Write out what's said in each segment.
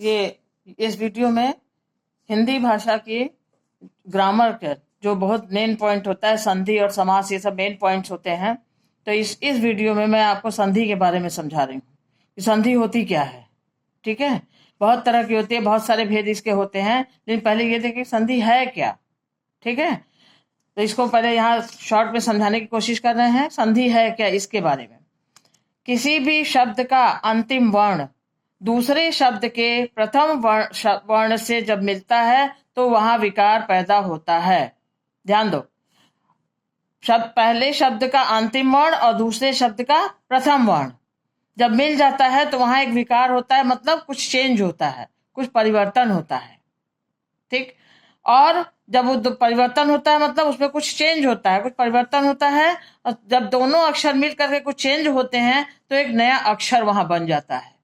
ये इस वीडियो में हिंदी भाषा की ग्रामर के जो बहुत मेन पॉइंट होता है, संधि और समास, ये सब मेन पॉइंट्स होते हैं। तो इस वीडियो में मैं आपको संधि के बारे में समझा रही हूँ कि संधि होती क्या है। ठीक है, बहुत तरह की होती है, बहुत सारे भेद इसके होते हैं, लेकिन पहले ये देखिए संधि है क्या। ठीक है, तो इसको पहले यहाँ शॉर्ट में समझाने की कोशिश कर रहे हैं। संधि है क्या इसके बारे में। किसी भी शब्द का अंतिम वर्ण दूसरे शब्द के प्रथम वर्ण से जब मिलता है तो वहां विकार पैदा होता है। ध्यान दो, पहले शब्द का अंतिम वर्ण और दूसरे शब्द का प्रथम वर्ण जब मिल जाता है तो वहां एक विकार होता है, मतलब कुछ चेंज होता है, कुछ परिवर्तन होता है। ठीक, और जब वो परिवर्तन होता है मतलब उसमें कुछ चेंज होता है, कुछ परिवर्तन होता है, और जब दोनों अक्षर मिल करके कुछ चेंज होते हैं तो एक नया अक्षर वहां बन जाता है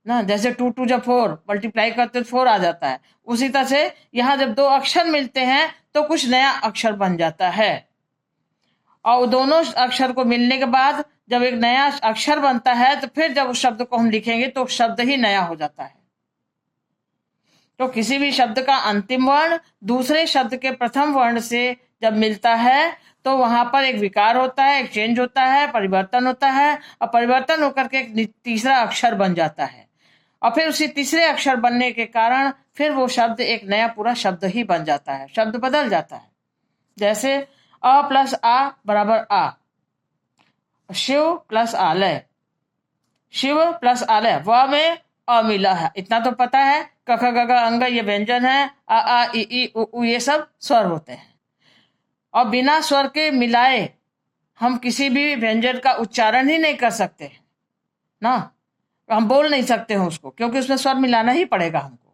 ना। जैसे 2 2 जब 4 मल्टीप्लाई करते तो 4 आ जाता है, उसी तरह से यहाँ जब दो अक्षर मिलते हैं तो कुछ नया अक्षर बन जाता है। और दोनों अक्षर को मिलने के बाद जब एक नया अक्षर बनता है तो फिर जब उस शब्द को हम लिखेंगे तो शब्द ही नया हो जाता है। तो किसी भी शब्द का अंतिम वर्ण दूसरे शब्द के प्रथम वर्ण से जब मिलता है तो वहां पर एक विकार होता है, एक चेंज होता है, परिवर्तन होता है, और परिवर्तन होकर के एक तीसरा अक्षर बन जाता है, और फिर उसी तीसरे अक्षर बनने के कारण फिर वो शब्द एक नया पूरा शब्द ही बन जाता है, शब्द बदल जाता है। जैसे अ प्लस आ बराबर आ, शिव प्लस आलय, शिव प्लस आलय, व में अ मिला है, इतना तो पता है। क ख ग घ अंग ये व्यंजन है, आ आ ई उ ऊ ये सब स्वर होते हैं, और बिना स्वर के मिलाए हम किसी भी व्यंजन का उच्चारण ही नहीं कर सकते ना, हम बोल नहीं सकते हैं उसको, क्योंकि उसमें स्वर मिलाना ही पड़ेगा हमको।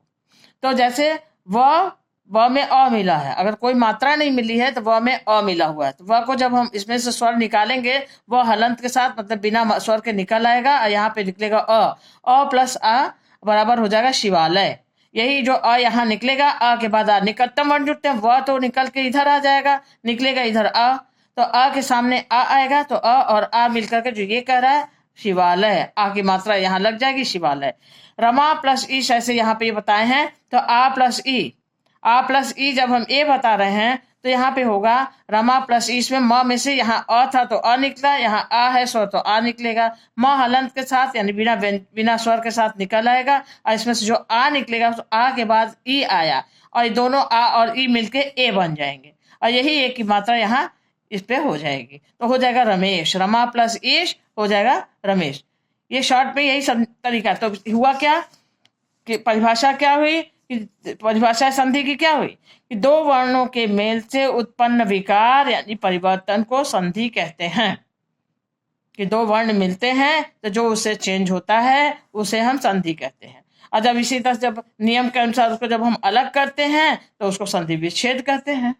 तो जैसे व में अ मिला है, अगर कोई मात्रा नहीं मिली है तो व में अ मिला हुआ है, तो व को जब हम इसमें से स्वर निकालेंगे वह हलंत के साथ मतलब बिना स्वर के निकल आएगा, और यहाँ पे निकलेगा अ प्लस आ बराबर हो जाएगा शिवालय। यही जो अ यहाँ निकलेगा, अ के बाद आ निकटतम वर्ण जुड़ते हैं, वह तो निकल के इधर आ जाएगा, निकलेगा इधर अ, तो अ के सामने आ आएगा, तो अ और आ मिलकर के जो ये कह रहा है शिवालय, आ की मात्रा यहाँ लग जाएगी शिवालय। रमा प्लस ई ऐसे यहाँ पे ये बताए हैं, तो आ प्लस ई जब हम ए बता रहे हैं तो यहाँ पे होगा रमा प्लस ई, इसमें म में से यहाँ अ था तो अ निकला, यहाँ आ है स्वर तो आ निकलेगा, म हलंत के साथ यानी बिना स्वर के साथ निकल आएगा, और इसमें से जो आ निकलेगा तो आ के बाद ई आया, और ये दोनों आ और ई मिलके ए बन जाएंगे, और यही ए की मात्रा यहाँ इस पे हो जाएगी, तो हो जाएगा रमेश। रमा प्लस ईश हो जाएगा रमेश। ये शॉर्ट में यही सब तरीका। तो हुआ क्या कि परिभाषा क्या हुई, कि परिभाषा संधि की क्या हुई कि दो वर्णों के मेल से उत्पन्न विकार यानी परिवर्तन को संधि कहते हैं। कि दो वर्ण मिलते हैं तो जो उससे चेंज होता है उसे हम संधि कहते हैं, और जब इसी तरह जब नियम के अनुसार उसको जब हम अलग करते हैं तो उसको संधि विच्छेद कहते हैं।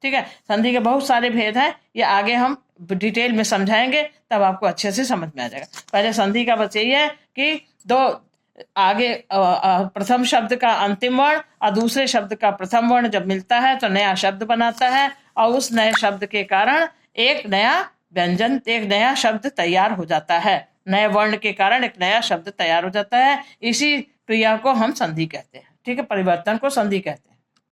ठीक है, संधि के बहुत सारे भेद हैं, ये आगे हम डिटेल में समझाएंगे, तब आपको अच्छे से समझ में आ जाएगा। पहले संधि का बस यही है कि दो आगे प्रथम शब्द का अंतिम वर्ण और दूसरे शब्द का प्रथम वर्ण जब मिलता है तो नया शब्द बनाता है, और उस नए शब्द के कारण एक नया व्यंजन, एक नया शब्द तैयार हो जाता है। नए वर्ण के कारण एक नया शब्द तैयार हो जाता है, इसी क्रिया को हम संधि कहते हैं। ठीक है, परिवर्तन को संधि कहते हैं।